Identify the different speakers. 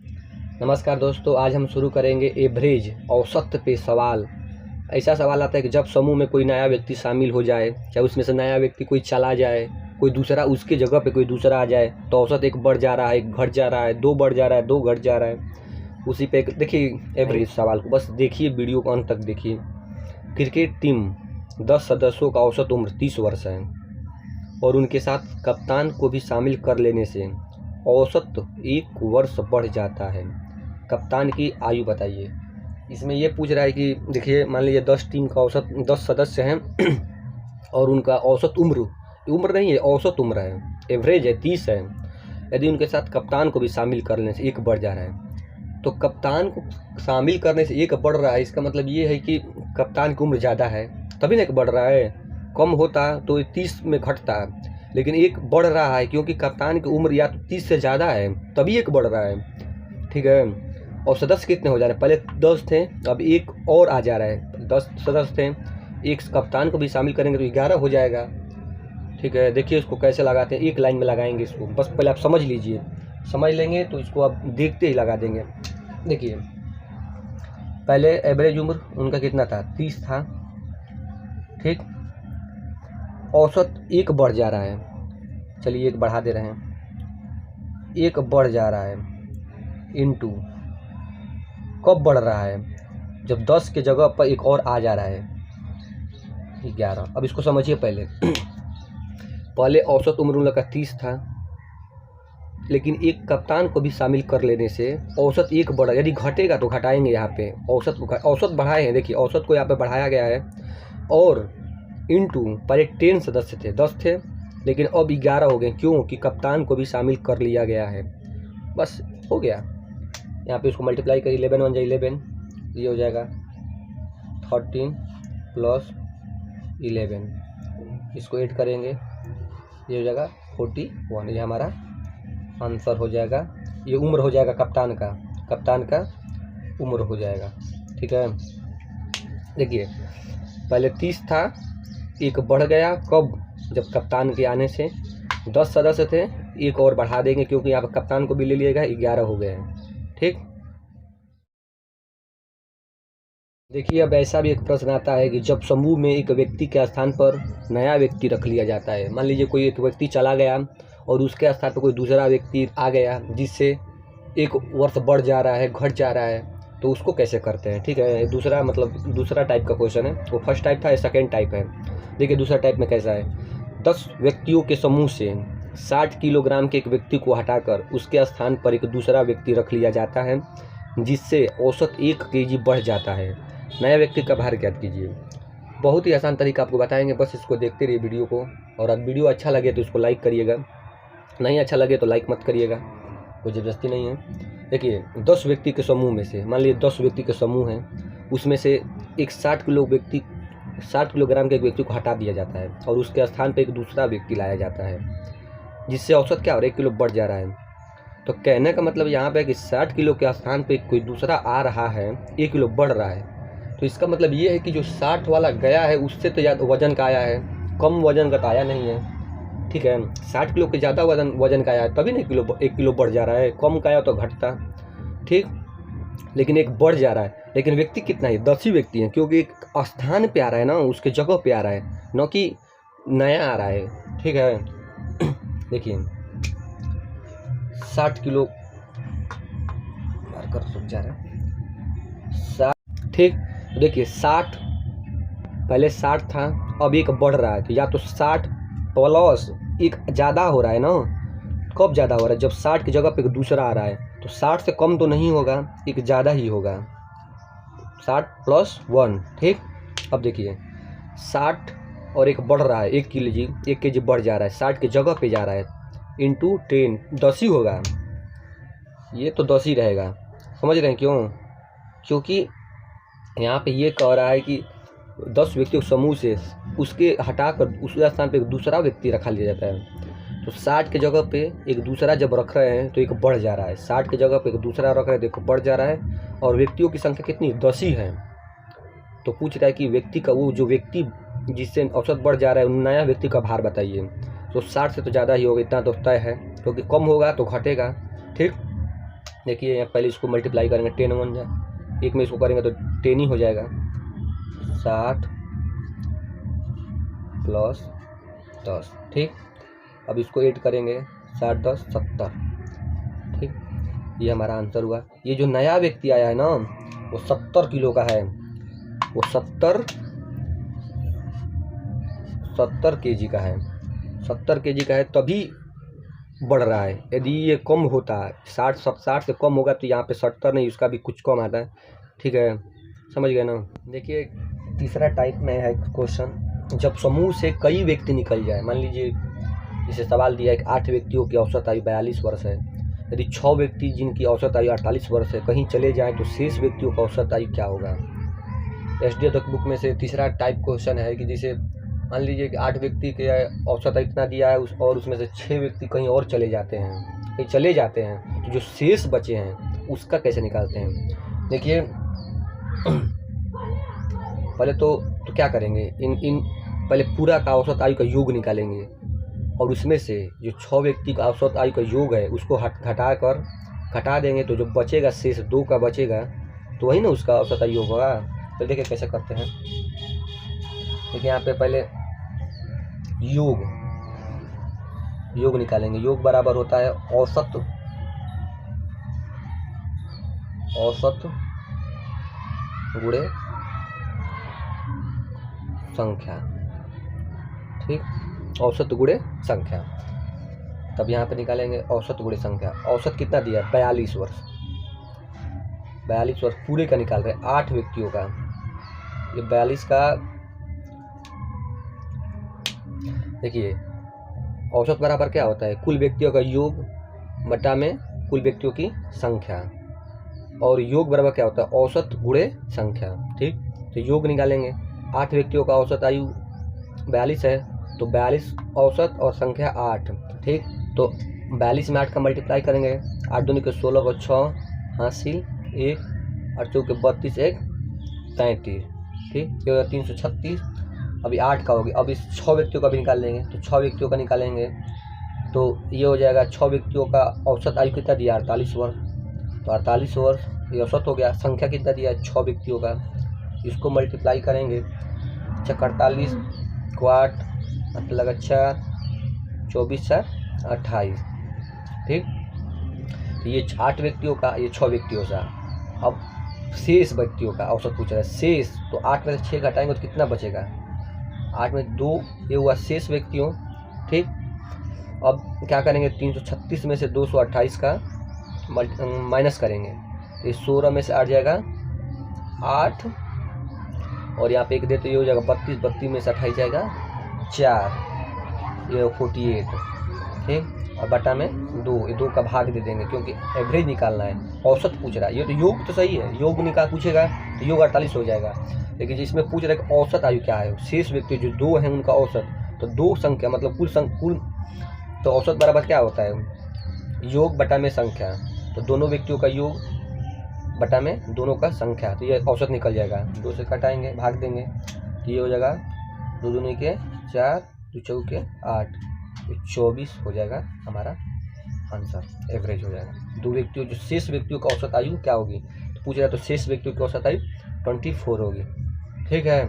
Speaker 1: नमस्कार दोस्तों, आज हम शुरू करेंगे एवरेज औसत पे सवाल। ऐसा सवाल आता है कि जब समूह में कोई नया व्यक्ति शामिल हो जाए, चाहे उसमें से नया व्यक्ति कोई चला जाए, कोई दूसरा उसके जगह पे कोई दूसरा आ जाए, तो औसत एक बढ़ जा रहा है, एक घट जा रहा है, दो बढ़ जा रहा है, दो घट जा रहा है। उसी पे देखिए एवरेज सवाल को, बस देखिए वीडियो को अंत तक देखिए। क्रिकेट टीम 10 सदस्यों का औसत उम्र 30 वर्ष है और उनके साथ कप्तान को भी शामिल कर लेने से औसत 1 वर्ष बढ़ जाता है। कप्तान की आयु बताइए। इसमें ये पूछ रहा है कि देखिए, मान लीजिए 10 टीम का औसत 10 सदस्य हैं और उनका औसत उम्र नहीं है, औसत उम्र है, एवरेज है 30 है। यदि उनके साथ कप्तान को भी शामिल करने से 1 बढ़ जा रहा है, तो कप्तान को शामिल करने से 1 बढ़ रहा है, इसका मतलब ये है कि कप्तान की उम्र ज़्यादा है, तभी ना 1 बढ़ रहा है। कम होता तो 30 में घटता, लेकिन 1 बढ़ रहा है क्योंकि कप्तान की उम्र या तो 30 से ज़्यादा है, तभी 1 बढ़ रहा है। ठीक है। और सदस्य कितने हो जा रहे हैं? पहले 10 थे, अब 1 और आ जा रहा है। 10 सदस्य थे, 1 कप्तान को भी शामिल करेंगे तो 11 हो जाएगा। ठीक है, देखिए इसको कैसे लगाते हैं, एक लाइन में लगाएंगे इसको, बस पहले आप समझ लीजिए, समझ लेंगे तो इसको आप देखते ही लगा देंगे। देखिए पहले एवरेज उम्र उनका कितना था? 30 था। ठीक, औसत 1 बढ़ जा रहा है, चलिए 1 बढ़ा दे रहे हैं, 1 बढ़ जा रहा है इनटू, कब बढ़ रहा है? जब 10 के जगह पर 1 और आ जा रहा है, 11। अब इसको समझिए पहले पहले औसत उम्र उन लोग का 30 था, लेकिन 1 कप्तान को भी शामिल कर लेने से औसत 1 बढ़ा। यदि घटेगा तो घटाएंगे, यहाँ पे औसत बढ़ाए हैं, देखिए औसत को यहाँ पे बढ़ाया गया है। और इनटू, पहले 10 सदस्य थे, 10 थे, लेकिन अब 11 हो गए, क्यों कि कप्तान को भी शामिल कर लिया गया है। बस हो गया। यहाँ पे इसको मल्टीप्लाई करिए, 11 1 11, ये हो जाएगा 13 प्लस 11, इसको ऐड करेंगे, ये हो जाएगा 41। ये हमारा आंसर हो जाएगा। ये उम्र हो जाएगा कप्तान का उम्र हो जाएगा। ठीक है, देखिए पहले 30 था, 1 बढ़ गया, कब? जब कप्तान के आने से 10 सदस्य थे, 1 और बढ़ा देंगे क्योंकि यहाँ पर कप्तान को भी ले लिएगा, 11 हो गए हैं। ठीक, देखिए अब ऐसा भी एक प्रश्न आता है कि जब समूह में एक व्यक्ति के स्थान पर नया व्यक्ति रख लिया जाता है, मान लीजिए कोई एक व्यक्ति चला गया और उसके स्थान पर कोई दूसरा व्यक्ति आ गया, जिससे 1 वर्ष बढ़ जा रहा है, घट जा रहा है, तो उसको कैसे करते हैं? ठीक है, दूसरा मतलब दूसरा टाइप का क्वेश्चन है। वो फर्स्ट टाइप था, ये सेकेंड टाइप है। देखिए दूसरा टाइप में कैसा है। 10 व्यक्तियों के समूह से 60 किलोग्राम के एक व्यक्ति को हटाकर उसके स्थान पर एक दूसरा व्यक्ति रख लिया जाता है, जिससे औसत 1 केजी बढ़ जाता है। नया व्यक्ति का भार ज्ञात कीजिए। बहुत ही आसान तरीका आपको बताएंगे, बस इसको देखते रहिए वीडियो को। और अब वीडियो अच्छा लगे तो इसको लाइक करिएगा, नहीं अच्छा लगे तो लाइक मत करिएगा, कोई ज़बरदस्ती नहीं है। देखिए 10 व्यक्ति के समूह में से, मान लीजिए 10 व्यक्ति के समूह हैं, उसमें से एक 60 किलोग्राम के एक व्यक्ति को हटा दिया जाता है और उसके स्थान पर एक दूसरा व्यक्ति लाया जाता है, जिससे औसत क्या हो रहा है? 1 किलो बढ़ जा रहा है। तो कहने का मतलब यहाँ पे कि 60 किलो के स्थान पे कोई दूसरा आ रहा है, 1 किलो बढ़ रहा है, तो इसका मतलब ये है कि जो 60 वाला गया है उससे तो ज़्यादा वजन का आया है, कम वजन का तो आया नहीं है। ठीक है, 60 किलो के ज़्यादा वजन का आया है, तभी ना 1 किलो बढ़ जा रहा है, कम का आया तो घटता। ठीक, लेकिन 1 बढ़ जा रहा है, लेकिन व्यक्ति कितना है? 10 ही व्यक्ति हैं, क्योंकि एक स्थान पे आ रहा है ना, उसके जगह पे आ रहा है, न कि नया आ रहा है। ठीक है, देखिए 60 किलो मार्कर सूख जा रहा है, 60। ठीक, देखिए 60, पहले 60 था, अब 1 बढ़ रहा है, तो या तो 60 प्लस 1 ज़्यादा हो रहा है ना। कब ज़्यादा हो रहा है? जब 60 की जगह पे एक दूसरा आ रहा है, तो 60 से कम तो नहीं होगा, 1 ज़्यादा ही होगा, 60 प्लस 1। ठीक, अब देखिए 60 और 1 बढ़ रहा है, 1 केजी बढ़ जा रहा है, 60 की जगह पे जा रहा है, इंटू 10, 10 ही होगा, ये तो 10 ही रहेगा। समझ रहे हैं क्यों? क्योंकि यहाँ पे ये कह रहा है कि 10 व्यक्तियों के समूह से उसके हटाकर उस स्थान पे एक दूसरा व्यक्ति रखा लिया जाता है। तो 60 की जगह पे एक दूसरा जब रख रहे हैं तो 1 बढ़ जा रहा है, 60 की जगह पे एक दूसरा रख रहे हैं, देखो बढ़ जा रहा है, और व्यक्तियों की संख्या कितनी? 10 ही है। तो पूछ रहा है कि व्यक्ति का, वो जो व्यक्ति जिससे औसत बढ़ जा रहा है, उन नया व्यक्ति का भार बताइए। तो 60 से तो ज़्यादा ही होगा, इतना तो तय है, क्योंकि कम होगा तो घटेगा। ठीक, देखिए यहाँ पहले इसको मल्टीप्लाई करेंगे, 10 1 जाए, एक में इसको करेंगे तो 10 ही हो जाएगा। 60 प्लस 10, ठीक। अब इसको ऐड करेंगे, 60 10 70, ठीक। ये हमारा आंसर हुआ। ये जो नया व्यक्ति आया है ना, वो 70 किलो का है, वो 70 केजी का है, 70 केजी का है, तभी बढ़ रहा है। यदि ये कम होता है, 60 से कम होगा तो यहाँ पे 70 नहीं, उसका भी कुछ कम आता है, ठीक है, समझ गए ना। देखिए तीसरा टाइप में है क्वेश्चन, जब समूह से कई व्यक्ति निकल जाए। मान लीजिए जैसे सवाल दिया है कि 8 व्यक्तियों की औसत आयु 42 वर्ष है, यदि 6 व्यक्ति जिनकी औसत आयु 48 वर्ष है कहीं चले जाएँ तो शेष व्यक्तियों का औसत आयु क्या होगा। एसडीएफ बुक में से तीसरा टाइप क्वेश्चन है कि जैसे मान लीजिए कि 8 व्यक्ति के औसत इतना दिया है और उसमें से 6 व्यक्ति कहीं और चले जाते हैं, तो जो शेष बचे हैं उसका कैसे निकालते हैं। देखिए पहले तो क्या करेंगे, इन पहले पूरा का औसत आयु का योग निकालेंगे और उसमें से जो 6 व्यक्ति का औसत आयु का योग है उसको घटा देंगे, तो जो बचेगा शेष 2 का बचेगा तो वही ना उसका औसत आयु होगा। तो देखिए कैसे करते हैं। देखिए यहाँ पे पहले योग निकालेंगे। योग बराबर होता है औसत गुणे संख्या, ठीक, औसत गुणे संख्या। तब यहाँ पे निकालेंगे औसत गुणे संख्या। औसत कितना दिया, 42 वर्ष, 42 वर्ष पूरे का निकाल रहे हैं, 8 व्यक्तियों का। ये 42 का देखिए औसत बराबर क्या होता है, कुल व्यक्तियों का योग बटा में कुल व्यक्तियों की संख्या, और योग बराबर क्या होता है, औसत गुणे संख्या, ठीक। तो योग निकालेंगे, 8 व्यक्तियों का औसत आयु 42 है, तो 42 औसत और संख्या 8, ठीक। तो 42 में 8 का मल्टीप्लाई करेंगे, 8 दूनी के 16 को 6 हासिल 1, 8 चौके 32 1 33, ठीक, ये होगा 336। अभी 8 का हो गया, अब इस 6 व्यक्तियों का भी निकाल लेंगे, तो 6 व्यक्तियों का निकालेंगे तो ये हो जाएगा 6 व्यक्तियों का औसत आयु कितना दिया, 48 वर्ष, तो 48 वर्ष ये औसत हो गया। संख्या कितना दिया है, 6 व्यक्तियों का, इसको मल्टीप्लाई करेंगे, 48 को 8 लगा 4 24 4 28, ठीक। तो ये 8 व्यक्तियों का, ये 6 व्यक्तियों का। अब शेष व्यक्तियों का औसत पूछ रहा है, शेष, तो 8 में से 6 घटाएंगे तो कितना बचेगा, 8 में 2, ये हुआ शेष व्यक्तियों, ठीक। अब क्या करेंगे, 336 में से 228 का माइनस करेंगे, तो ये 16 में से 8 जाएगा 8, और यहाँ पे एक देते, ये हो जाएगा 32 में से 28 जाएगा 4, ये 48, ठीक। और बटा में 2, ये 2 का भाग दे देंगे क्योंकि एवरेज निकालना है, औसत पूछ रहा है। ये तो योग तो सही है, योग निकाल पूछेगा तो योग 48 हो जाएगा, लेकिन जिसमें पूछ रहा है कि औसत आयु क्या है, शेष व्यक्ति जो 2 हैं उनका औसत, तो 2 संख्या मतलब कुल, तो औसत बराबर क्या होता है, योग बटा में संख्या, तो दोनों व्यक्तियों का योग बटा में दोनों का संख्या, तो ये औसत निकल जाएगा। 2 से घटाएंगे, भाग देंगे, तो ये हो जाएगा 2 दूनी के 4 2 चौके 8, 24 हो जाएगा हमारा आंसर, एवरेज हो जाएगा। 2 व्यक्तियों, जो शेष व्यक्तियों का औसत आयु क्या होगी, तो पूछ रहा है, तो शेष व्यक्तियों की औसत आयु 24 होगी, ठीक है।